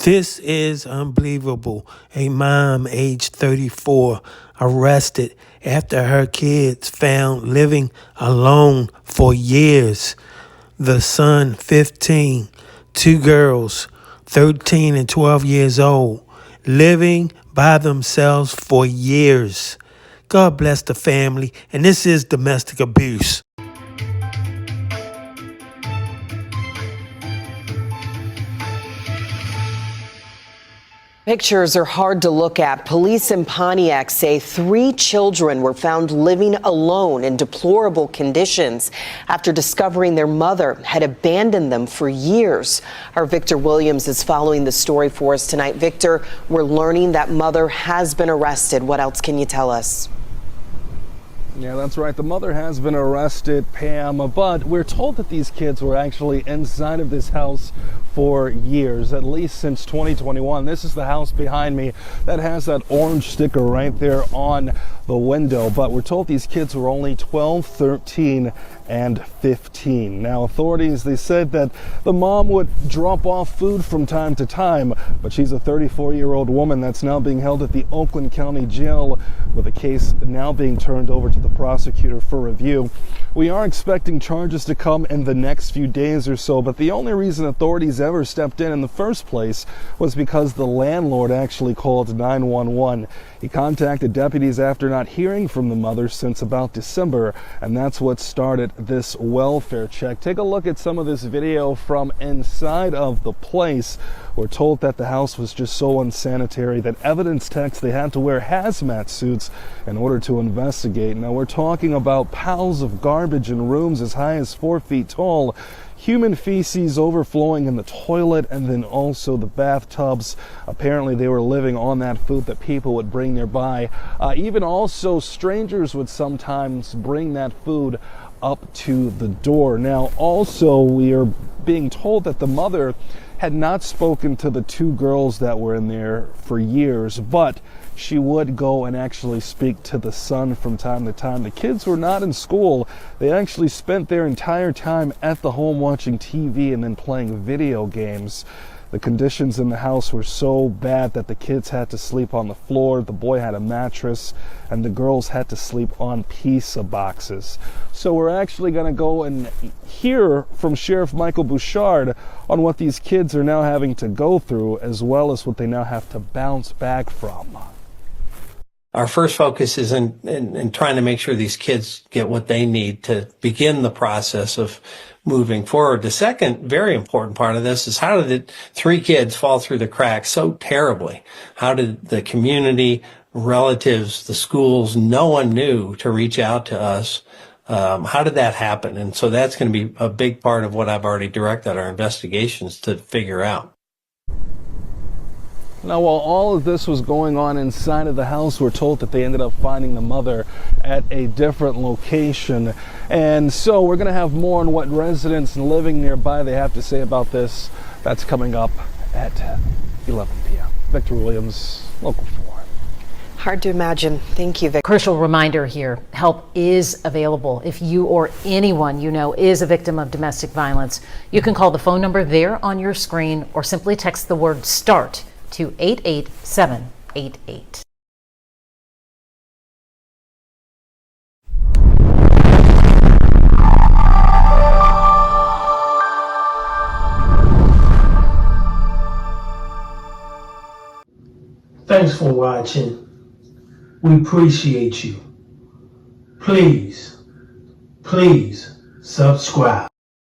This is unbelievable. A mom, age 34, arrested after her kids found living alone for years. The son, 15, two girls, 13 and 12 years old, living by themselves for years. God bless the family, and this is domestic abuse. Pictures are hard to look at. Police in Pontiac say 3 children were found living alone in deplorable conditions after discovering their mother had abandoned them for years. Our Victor Williams is following the story for us tonight. Victor, we're learning that mother has been arrested. What else can you tell us? Yeah, that's right. The mother has been arrested, Pam, but we're told that these kids were actually inside of this house for years, at least since 2021. This is the house behind me that has that orange sticker right there on the window, but we're told these kids were only 12, 13, and 15. Now, authorities, they said that the mom would drop off food from time to time, but she's a 34-year-old woman that's now being held at the Oakland County Jail, with a case now being turned over to the prosecutor for review. We are expecting charges to come in the next few days or so, but the only reason authorities ever stepped in the first place was because the landlord actually called 911. He contacted deputies after not hearing from the mother since about December, and that's what started this welfare check. Take a look at some of this video from inside of the place. We're told that the house was just so unsanitary that evidence techs, they had to wear hazmat suits in order to investigate. Now, we're talking about piles of garbage in rooms as high as 4 feet tall, human feces overflowing in the toilet, and then also the bathtubs. Apparently they were living on that food that people would bring nearby. Even also strangers would sometimes bring that food up to the door. Now, also, we are being told that the mother had not spoken to the 2 girls that were in there for years, but she would go and actually speak to the son from time to time. The kids were not in school. They actually spent their entire time at the home watching TV and then playing video games. The conditions in the house were so bad that the kids had to sleep on the floor, the boy had a mattress, and the girls had to sleep on pizza boxes. So we're actually going to go and hear from Sheriff Michael Bouchard on what these kids are now having to go through, as well as what they now have to bounce back from. Our first focus is in trying to make sure these kids get what they need to begin the process of moving forward. The second very important part of this is, how did 3 kids fall through the cracks so terribly? How did the community, relatives, the schools, no one knew to reach out to us? How did that happen? And so that's going to be a big part of what I've already directed our investigations to figure out. Now, while all of this was going on inside of the house, we're told that they ended up finding the mother at a different location. And so we're going to have more on what residents living nearby they have to say about this. That's coming up at 11 p.m. Victor Williams, Local 4. Hard to imagine. Thank you, Victor. Crucial reminder here, help is available. If you or anyone you know is a victim of domestic violence, you can call the phone number there on your screen or simply text the word START to 88788. Thanks for watching. We appreciate you. Please subscribe.